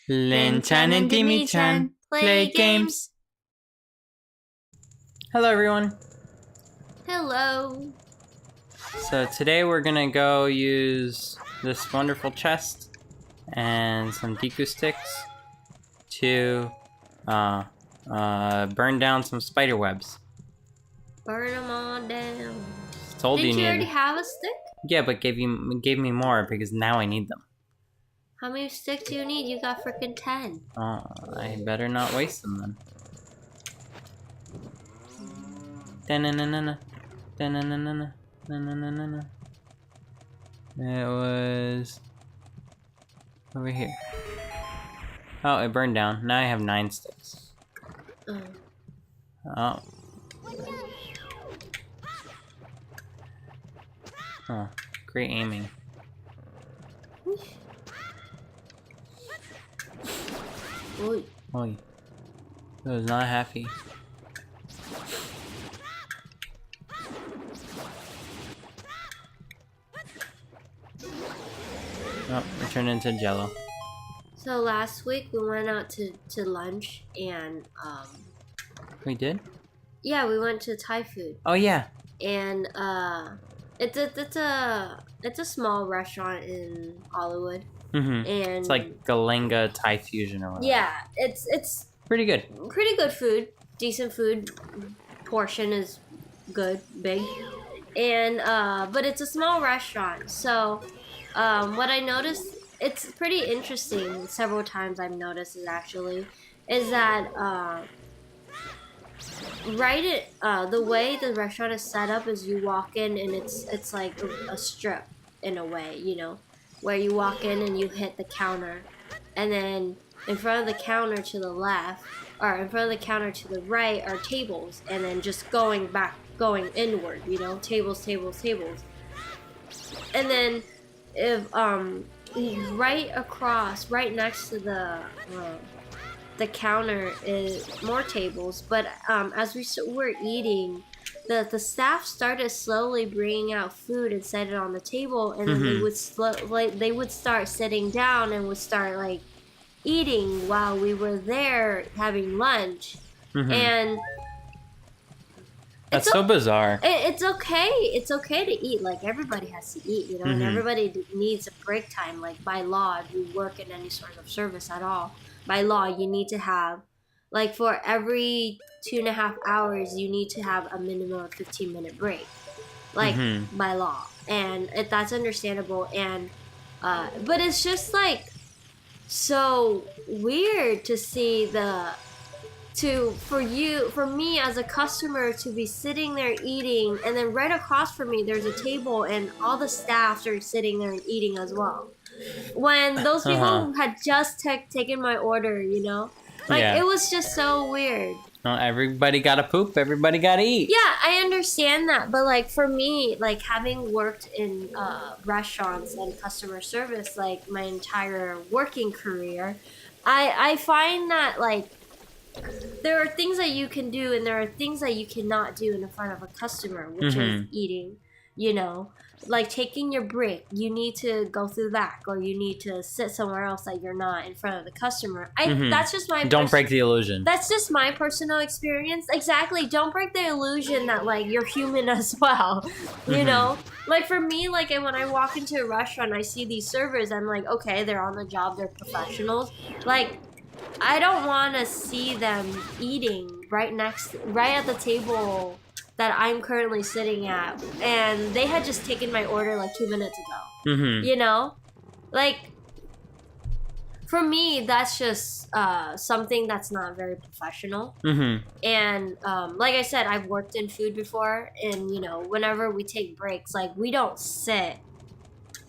Linh-chan and Dimi-chan play games. Hello everyone. Hello. So today we're gonna go use this wonderful chest and some Deku sticks to burn down some spider webs. Burn them all down. Told Didn't you need... already have a stick? Yeah, but gave me more because now I need them. How many sticks do you need? You got freaking 10. I better not waste them then. Da-na-na-na-na. Da-na-na-na-na. Na-na-na-na-na. It was over here. Oh, it burned down. Now I have 9 sticks. Oh. Oh, great aiming. Oi. Oi. I was not happy. Oh, we turned into Jello. So last week we went out to lunch and We did? yeah, we went to Thai food. Oh yeah. And it's a small restaurant in Hollywood. Mm-hmm. And it's like Galanga Thai fusion or whatever. yeah, it's pretty good. Pretty good food. Decent food. Portion is good, big. And but it's a small restaurant. So what I noticed, it's pretty interesting, several times I've noticed it actually, is that the way the restaurant is set up is you walk in and it's like a strip in a way, you know, where you walk in and you hit the counter, and then in front of the counter to the left or in front of the counter to the right are tables, and then just going inward, you know, tables, and then if right across, right next to the counter is more tables, but as we were eating, the staff started slowly bringing out food and set it on the table, and then they would start sitting down and would start like eating while we were there having lunch. And that's so bizarre. It's okay to eat. Like, everybody has to eat, you know, and everybody needs a break time. Like, by law, if you work in any sort of service at all, by law, you need to have, like, for every 2.5 hours, you need to have a minimum of 15-minute break, like, by law. And that's understandable. And but it's just like so weird to see for me as a customer to be sitting there eating, and then right across from me there's a table and all the staff are sitting there and eating as well, when those people had just taken my order, you know, like it was just so weird. Well, everybody gotta poop, everybody gotta eat. Yeah, I understand that, but like for me, like having worked in restaurants and customer service like my entire working career, I find that like there are things that you can do and there are things that you cannot do in front of a customer, which is eating, you know, like taking your break. You need to go through the back, or you need to sit somewhere else that you're not in front of the customer. That's just my don't break the illusion. That's just my personal experience. Exactly. Don't break the illusion that like you're human as well. You know, like for me, like when I walk into a restaurant, I see these servers, I'm like, okay, they're on the job, they're professionals. Like, I don't want to see them eating right at the table that I'm currently sitting at, and they had just taken my order like 2 minutes ago. You know, like for me, that's just something that's not very professional. And like I said, I've worked in food before, and you know, whenever we take breaks, like we don't sit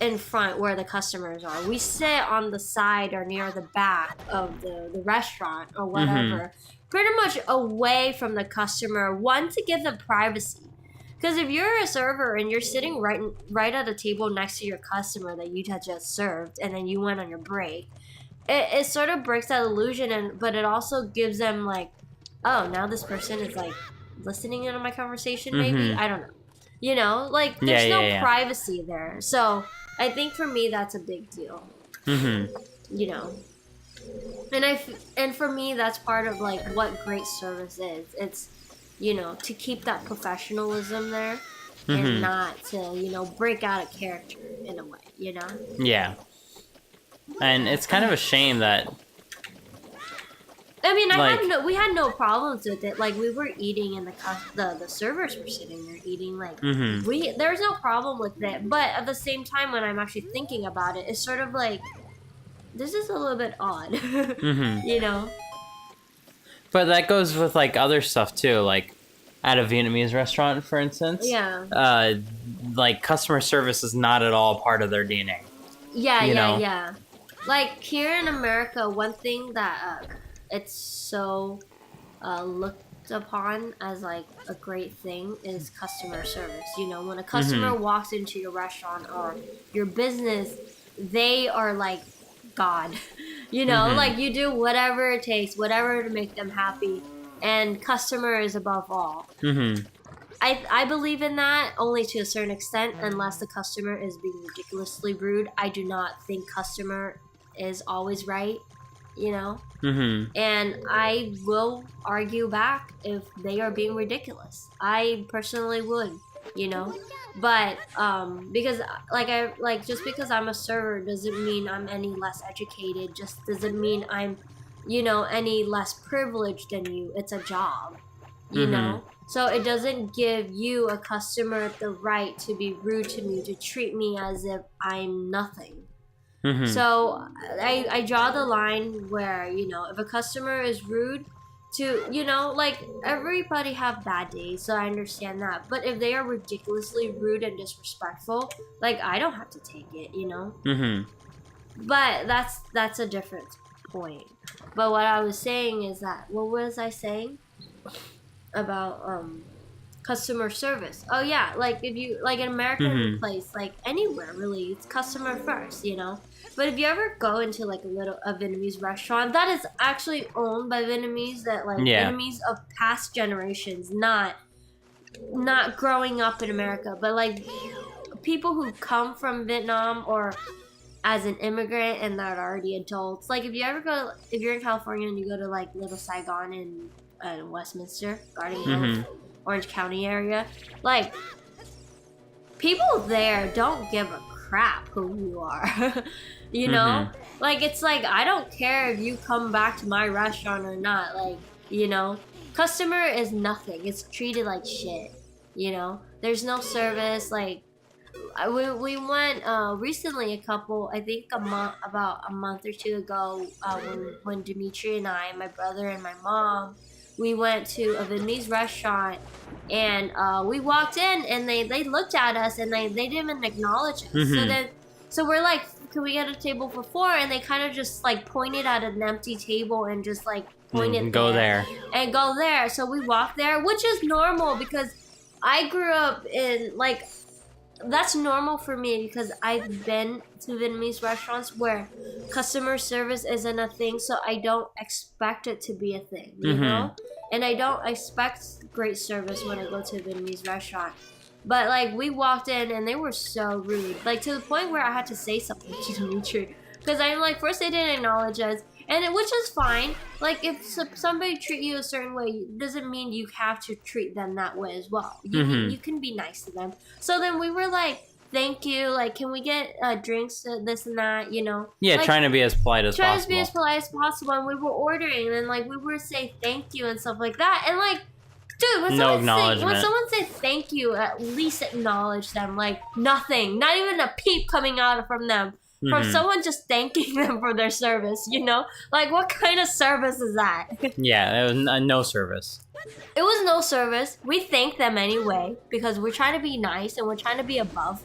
in front where the customers are. We sit on the side or near the back of the restaurant or whatever, pretty much away from the customer. One, to give them privacy, because if you're a server and you're sitting right at a table next to your customer that you had just served, and then you went on your break, it sort of breaks that illusion, but it also gives them like, oh, now this person is like listening in on my conversation, maybe. I don't know. You know, like there's no privacy there. So I think for me that's a big deal. You know. And for me, that's part of like what great service is. It's, you know, to keep that professionalism there and not to, you know, break out a character in a way, you know? Yeah. And it's kind of a shame that... I mean, like, we had no problems with it. Like, we were eating and the servers were sitting there eating. Like, there's no problem with it. But at the same time, when I'm actually thinking about it, it's sort of like, this is a little bit odd, you know? But that goes with, like, other stuff, too. Like, at a Vietnamese restaurant, for instance. Yeah. Like, customer service is not at all part of their DNA. Yeah. Like, here in America, one thing that it's so looked upon as, like, a great thing is customer service. You know, when a customer walks into your restaurant or your business, they are, like, God. You know, like, you do whatever it takes, whatever to make them happy. And customer is above all. I believe in that only to a certain extent, unless the customer is being ridiculously rude. I do not think customer is always right, you know? And I will argue back if they are being ridiculous. I personally would, you know? But because just because I'm a server doesn't mean I'm any less educated, just doesn't mean I'm, you know, any less privileged than you. It's a job, you know? So it doesn't give you, a customer, the right to be rude to me, to treat me as if I'm nothing. So I draw the line where, you know, if a customer is rude to, you know, like, everybody have bad days, so I understand that. But if they are ridiculously rude and disrespectful, like, I don't have to take it, you know? But that's a different point. But what I was saying is that, what was I saying about customer service? Oh yeah, like, if you, like, an American place, like anywhere really, it's customer first, you know? But if you ever go into, like, a Vietnamese restaurant that is actually owned by Vietnamese, that, like, Vietnamese of past generations, not growing up in America, but, like, people who come from Vietnam or as an immigrant and that are already adults. Like, if you're in California and you go to, like, Little Saigon in Westminster, Garden Grove, Orange County area, like, people there don't give a crap who you are. You know? Like, it's like, I don't care if you come back to my restaurant or not. Like, you know? Customer is nothing. It's treated like shit. You know? There's no service. Like, we went recently, I think about a month or two ago, when Dimitri and I, my brother and my mom, we went to a Vietnamese restaurant, and we walked in, and they looked at us, and they didn't even acknowledge us. So we're like, can we get a table for four? And they kind of just, like, pointed at an empty table and just, like, pointed go there. And go there. So we walked there, which is normal because I grew up in, like, that's normal for me because I've been to Vietnamese restaurants where customer service isn't a thing, so I don't expect it to be a thing, you know? And I don't expect great service when I go to a Vietnamese restaurant. But, like, we walked in and they were so rude. Like, to the point where I had to say something to Dimitri. Because I'm like, first they didn't acknowledge us, which is fine. Like, if somebody treat you a certain way, doesn't mean you have to treat them that way as well. You can be nice to them. So then we were like, thank you. Like, can we get drinks, this and that, you know? Yeah, like, trying to be as polite as possible. Trying to be as polite as possible. And we were ordering, and then, like, we were saying thank you and stuff like that. And, like, dude, when someone says thank you, at least acknowledge them. Like, nothing. Not even a peep coming out from them. From someone just thanking them for their service, you know? Like, what kind of service is that? Yeah, it was no service. It was no service. We thank them anyway, because we're trying to be nice and we're trying to be above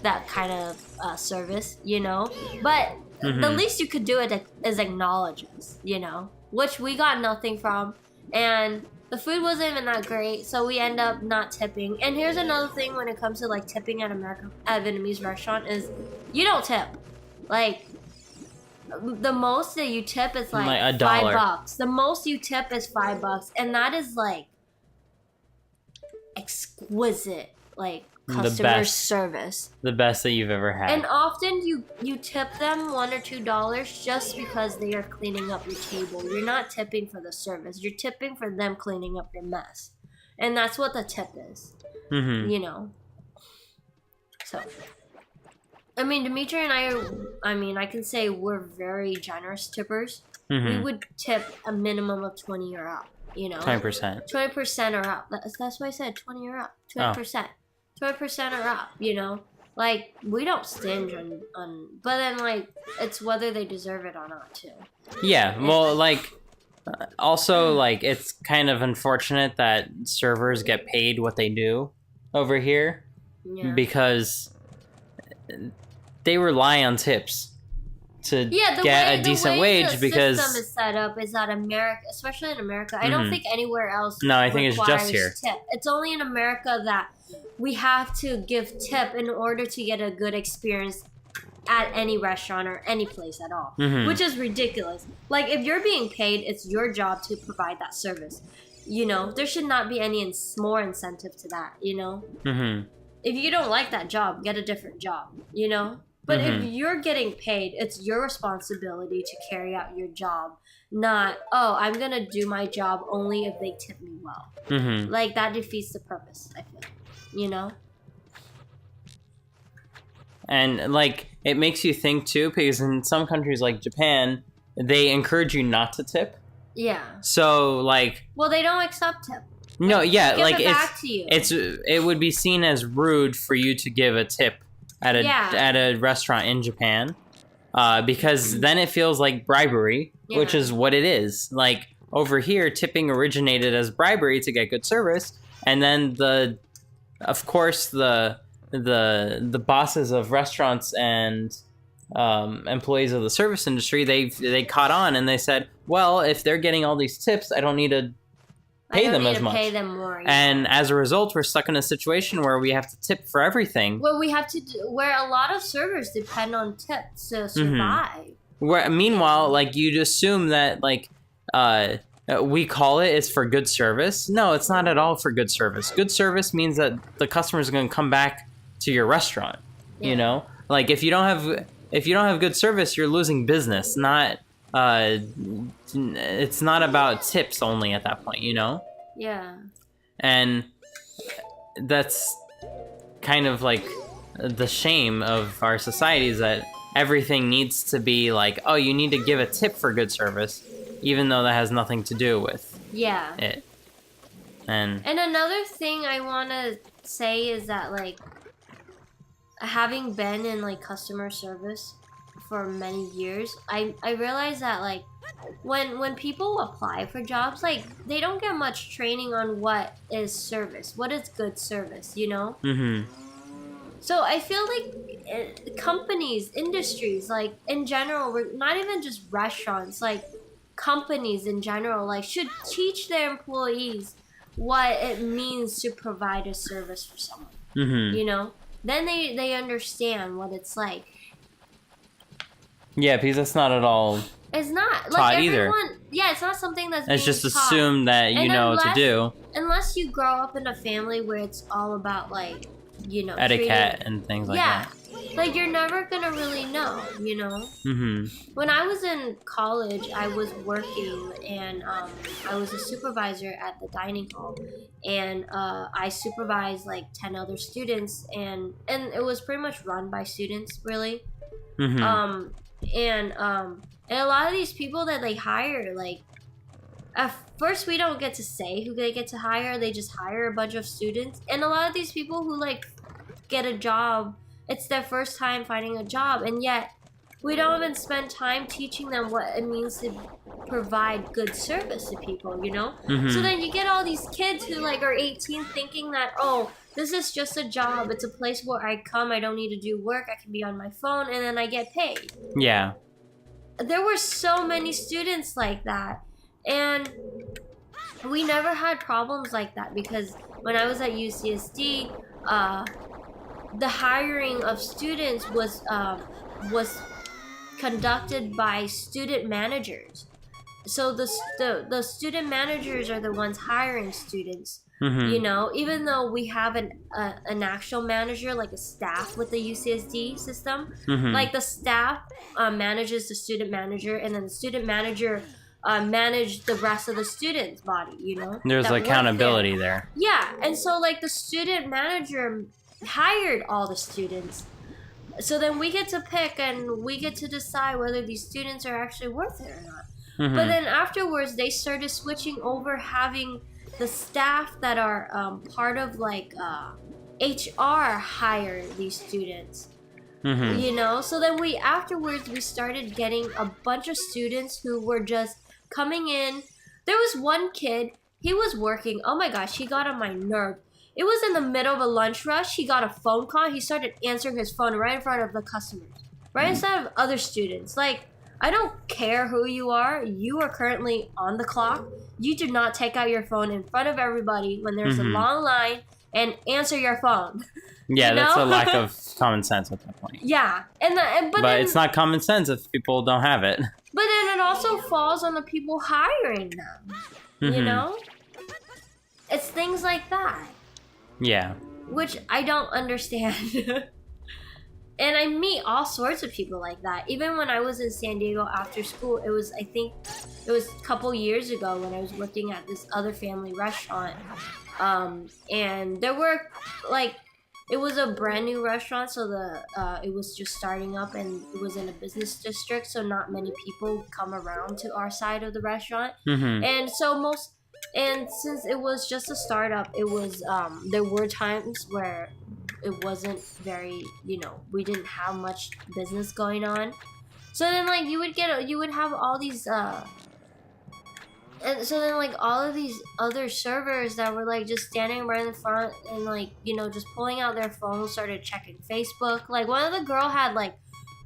that kind of service, you know? But the least you could do is acknowledge us, you know? Which we got nothing from. And the food wasn't even that great, so we end up not tipping. And here's another thing when it comes to, like, tipping at a Vietnamese restaurant is you don't tip. Like, the most that you tip is like $5. $5. The most you tip is $5, and that is like exquisite, like customer service. The best that you've ever had. And often you tip them $1 or $2 just because they are cleaning up your table. You're not tipping for the service. You're tipping for them cleaning up your mess. And that's what the tip is. You know. So, I mean, Dimitri and I can say we're very generous tippers. We would tip a minimum of 20 or up, you know. 20%. 20% or up. That's why I said 20 or up. 20%. 20% or up, you know. Like, we don't stinge on but then, like, it's whether they deserve it or not, too. Yeah, well, like, also, like, it's kind of unfortunate that servers get paid what they do over here. Yeah. Because they rely on tips to get a decent wage because the system is set up is that America, especially in America, I don't think anywhere else. No, I think it's just here. Tip. It's only in America that we have to give tip in order to get a good experience at any restaurant or any place at all, which is ridiculous. Like, if you're being paid, it's your job to provide that service. You know, there should not be any more incentive to that, you know? If you don't like that job, get a different job, you know? But if you're getting paid, it's your responsibility to carry out your job, not, oh, I'm going to do my job only if they tip me well. Like, that defeats the purpose, I feel, you know? And, like, it makes you think, too, because in some countries like Japan, they encourage you not to tip. Yeah. So, like... Well, they don't accept tip. No, yeah, like, it would be seen as rude for you to give a tip at a restaurant in Japan, because then it feels like bribery, which is what it is. Like, over here, tipping originated as bribery to get good service, and then of course the bosses of restaurants and employees of the service industry, they caught on and they said, well, if they're getting all these tips, I don't need to pay them as much. Pay them more, and as a result, we're stuck in a situation where we have to tip for everything. Well, we have to where a lot of servers depend on tips to survive. Where meanwhile, like, you'd assume that, like, we call it's for good service. No, it's not at all for good service. Good service means that the customer's going to come back to your restaurant. You know, like, if you don't have good service, you're losing business. Not it's not about tips only at that point, you know? Yeah. And that's kind of like the shame of our society, is that everything needs to be like, oh, you need to give a tip for good service, even though that has nothing to do with it. And another thing I want to say is that, like, having been in, like, customer service for many years, I realized that, like, when people apply for jobs, like, they don't get much training on what is service, what is good service, you know? So I feel like companies, industries, like, in general, not even just restaurants, like, companies in general, like, should teach their employees what it means to provide a service for someone, you know? Then they understand what it's like. Yeah, because that's not at all. It's not like everyone. Either. Yeah, it's not something that's. It's just assumed that you know what to do. Unless you grow up in a family where it's all about, like, you know, etiquette and things like that. Yeah, like, you're never gonna really know, you know. When I was in college, I was working, and I was a supervisor at the dining hall, and I supervised like 10 other students, and it was pretty much run by students, really. And a lot of these people that they hire, like, at first we don't get to say who they get to hire. They just hire a bunch of students. And a lot of these people who, like, get a job, it's their first time finding a job. And yet we don't even spend time teaching them what it means to provide good service to people, you know? So then you get all these kids who, like, are 18 thinking that, oh, this is just a job. It's a place where I come. I don't need to do work. I can be on my phone, and then I get paid. Yeah. There were so many students like that. And we never had problems like that because when I was at UCSD, the hiring of students was conducted by student managers. so the student managers are the ones hiring students. Mm-hmm. You know, even though we have an actual manager, like a staff with the UCSD system, Mm-hmm. like the staff manages the student manager, and then the student manager manage the rest of the student's body. You know, There's accountability there. Yeah, and so like the student manager hired all the students. So then we get to pick and we get to decide whether these students are actually worth it or not. Mm-hmm. But then afterwards, they started switching over, having the staff that are part of like HR hire these students. Mm-hmm. You know, so then we started getting a bunch of students who were just coming in. There was one kid, he was working. Oh my gosh, he got on my nerve. It was in the middle of a lunch rush. He got a phone call. He started answering his phone right in front of the customers, right inside of other students. Like, I don't care who you are. You are currently on the clock. You do not take out your phone in front of everybody when there's a long line and answer your phone. Yeah, you know? That's a lack of common sense at that point. Yeah, but then, it's not common sense if people don't have it. But then it also falls on the people hiring them. You know, it's things like that. Yeah. Which I don't understand. And I meet all sorts of people like that. Even when I was in San Diego after school, I think it was a couple years ago when I was working at this other family restaurant. And there were it was a brand new restaurant, so it was just starting up, and it was in a business district, so not many people come around to our side of the restaurant. And so since it was just a startup, it was there were times where it wasn't very, we didn't have much business going on. So then you would have all these and so then all of these other servers that were just standing right in the front and just pulling out their phones, started checking Facebook. One of the girl had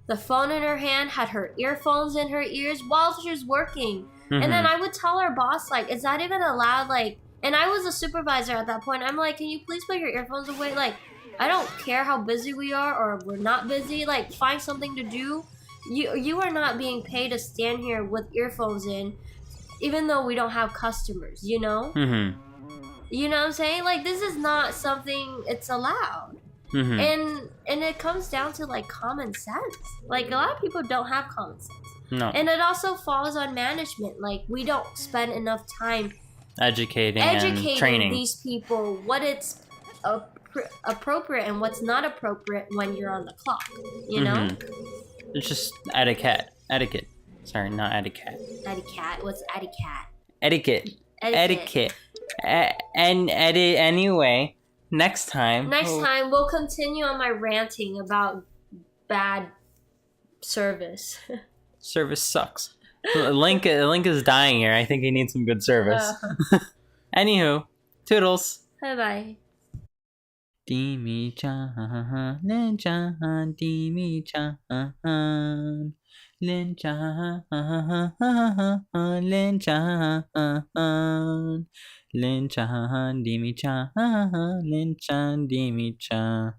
the phone in her hand, had her earphones in her ears while she was working. And then I would tell our boss, is that even allowed? And I was a supervisor at that point. I'm like, can you please put your earphones away? I don't care how busy we are or we're not busy. Find something to do. You are not being paid to stand here with earphones in, even though we don't have customers, you know? You know what I'm saying? This is not something it's allowed. And it comes down to common sense. A lot of people don't have common sense. No. And it also falls on management. We don't spend enough time educating and training these people what it's appropriate and what's not appropriate when you're on the clock, you know? It's just etiquette. Sorry, not etiquette. Etiquette? What's etiquette? Etiquette. Anyway, next time we'll continue on my ranting about bad service. Service sucks. Link is dying here. I think he needs some good service. Anywho, toodles. Bye-bye. Dimi-chan, Linh-chan, Dimi-chan, Linh-chan, Linh-chan, Linh-chan, Dimi-chan, Linh-chan, Dimi-chan.